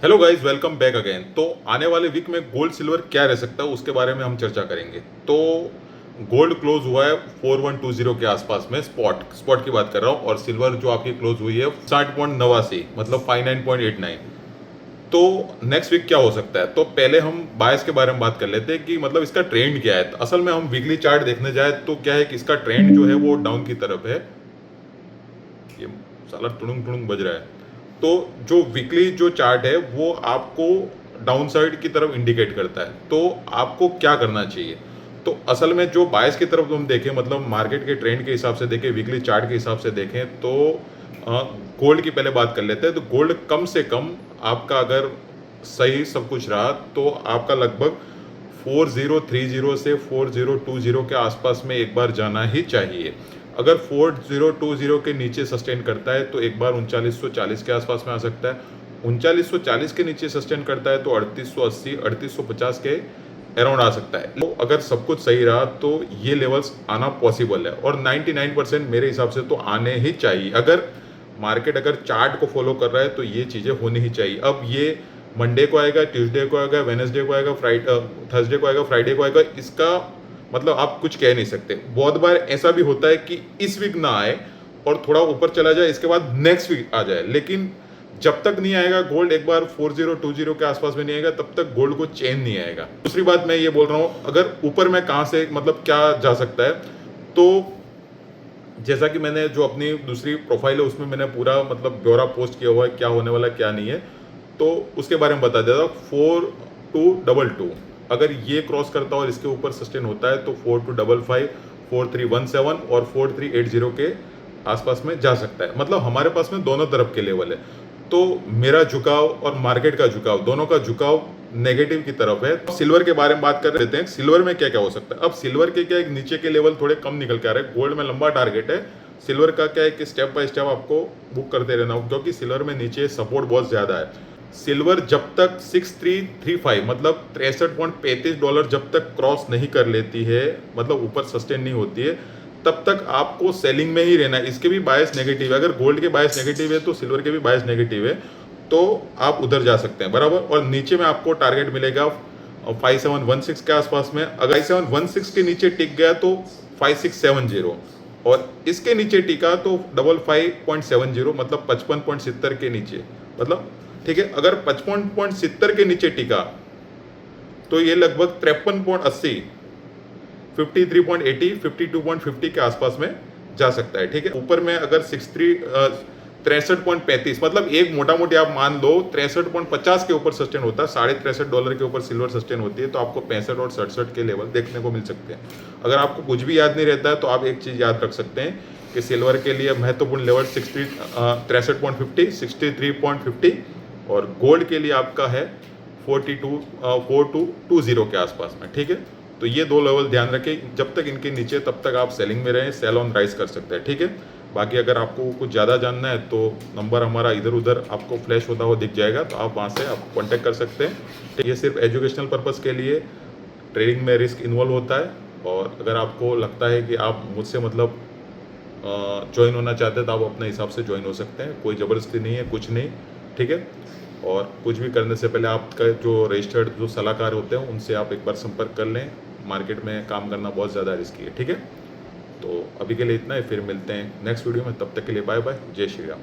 Hello guys, welcome back again. तो आने वाले वीक में गोल्ड सिल्वर क्या रह सकता है उसके बारे में हम चर्चा करेंगे। तो गोल्ड क्लोज हुआ है 4120 के आसपास में, स्पॉट की बात कर रहा हूँ। और सिल्वर जो आपकी क्लोज हुई है 60.89, मतलब 59.89। तो नेक्स्ट वीक क्या हो सकता है, तो पहले हम बायस के बारे में बात कर लेते हैं कि मतलब इसका ट्रेंड क्या है। तो असल में हम वीकली चार्ट देखने जाए तो क्या है कि इसका ट्रेंड जो है वो डाउन की तरफ है। ये साला टुणुंग टुणुंग बज रहा है। तो जो वीकली जो चार्ट है वो आपको डाउन साइड की तरफ इंडिकेट करता है। तो आपको क्या करना चाहिए, तो असल में जो बायस की तरफ हम देखें, मतलब मार्केट के ट्रेंड के हिसाब से देखें, वीकली चार्ट के हिसाब से देखें, तो गोल्ड की पहले बात कर लेते हैं। तो गोल्ड कम से कम आपका अगर सही सब कुछ रहा तो आपका लगभग 4030 से 4020 के आसपास में एक बार जाना ही चाहिए। अगर 4020 के नीचे सस्टेन करता है तो एक बार 3940 के आसपास में आ सकता है। 3940 के नीचे सस्टेन करता है तो 3880 3850 के अराउंड आ सकता है। तो अगर सब कुछ सही रहा तो ये लेवल्स आना पॉसिबल है, और 99% मेरे हिसाब से तो आने ही चाहिए। अगर मार्केट अगर चार्ट को फॉलो कर रहा है तो ये चीज़ें होनी ही चाहिए। अब ये मंडे को आएगा, ट्यूसडे को आएगा, वेनसडे को आएगा, थर्सडे को आएगा, फ्राइडे को आएगा, इसका मतलब आप कुछ कह नहीं सकते। बहुत बार ऐसा भी होता है कि इस वीक ना आए और थोड़ा ऊपर चला जाए, इसके बाद नेक्स्ट वीक आ जाए। लेकिन जब तक नहीं आएगा गोल्ड, एक बार 4020 के आसपास में नहीं आएगा, तब तक गोल्ड को चेन नहीं आएगा। दूसरी बात मैं ये बोल रहा हूँ, अगर ऊपर में कहाँ से मतलब क्या जा सकता है, तो जैसा कि मैंने जो अपनी दूसरी प्रोफाइल है उसमें मैंने पूरा मतलब ब्यौरा पोस्ट किया हुआ है, क्या होने वाला क्या नहीं है, तो उसके बारे में बता देता हूँ। 4222 अगर ये क्रॉस करता है और इसके ऊपर सस्टेन होता है तो 4255, 4317 और 4380 के आसपास में जा सकता है। मतलब हमारे पास में दोनों तरफ के लेवल है। तो मेरा झुकाव और मार्केट का झुकाव, दोनों का झुकाव नेगेटिव की तरफ है। तो सिल्वर के बारे में बात कर लेते हैं, सिल्वर में क्या क्या हो सकता है। अब सिल्वर के क्या एक नीचे के लेवल थोड़े कम निकल के आ रहे हैं, गोल्ड में लंबा टारगेट है। सिल्वर का क्या है कि स्टेप बाय स्टेप आपको बुक करते रहना हो, क्योंकि सिल्वर में नीचे सपोर्ट बहुत ज़्यादा है। सिल्वर जब तक 6335 मतलब $63.35 जब तक क्रॉस नहीं कर लेती है, मतलब ऊपर सस्टेन नहीं होती है, तब तक आपको सेलिंग में ही रहना है। इसके भी बायस नेगेटिव है, अगर गोल्ड के बायस नेगेटिव है तो सिल्वर के भी बायस नेगेटिव है, तो आप उधर जा सकते हैं बराबर। और नीचे में आपको टारगेट मिलेगा 5716 के आसपास में। अगर 5716 के नीचे टिक गया तो 5670, और इसके नीचे टिका तो 55.70 मतलब 55.70 के नीचे, मतलब ठीक है। अगर 55.70 के नीचे टिका तो ये लगभग 53.80, 53.80, 52.50 के आसपास में जा सकता है, ठीक है। ऊपर में अगर 63.35 मतलब एक मोटा मोटी आप मान लो 63.50 के ऊपर सस्टेन होता है, $63.5 के ऊपर सिल्वर सस्टेन होती है, तो आपको 65 और 67 के लेवल देखने को मिल सकते हैं। अगर आपको कुछ भी याद नहीं रहता है तो आप एक चीज़ याद रख सकते हैं कि सिल्वर के लिए महत्वपूर्ण लेवल 63.50, 63.50, और गोल्ड के लिए आपका है 4220 के आसपास में, ठीक है। तो ये दो लेवल ध्यान रखें, जब तक इनके नीचे तब तक आप सेलिंग में रहें, सेल ऑन राइज कर सकते हैं, ठीक है। बाकी अगर आपको कुछ ज़्यादा जानना है तो नंबर हमारा इधर उधर आपको फ्लैश होता हुआ दिख जाएगा, तो आप वहाँ से आप कांटेक्ट कर सकते हैं। ये सिर्फ एजुकेशनल पर्पज़ के लिए, ट्रेडिंग में रिस्क इन्वॉल्व होता है। और अगर आपको लगता है कि आप मुझसे मतलब ज्वाइन होना चाहते हैं तो आप अपने हिसाब से ज्वाइन हो सकते हैं, कोई ज़बरदस्ती नहीं है, कुछ नहीं, ठीक है। और कुछ भी करने से पहले आपका जो रजिस्टर्ड जो सलाहकार होते हैं उनसे आप एक बार संपर्क कर लें। मार्केट में काम करना बहुत ज़्यादा रिस्की है, ठीक है। तो अभी के लिए इतना ही, फिर मिलते हैं नेक्स्ट वीडियो में, तब तक के लिए बाय बाय, जय श्री राम।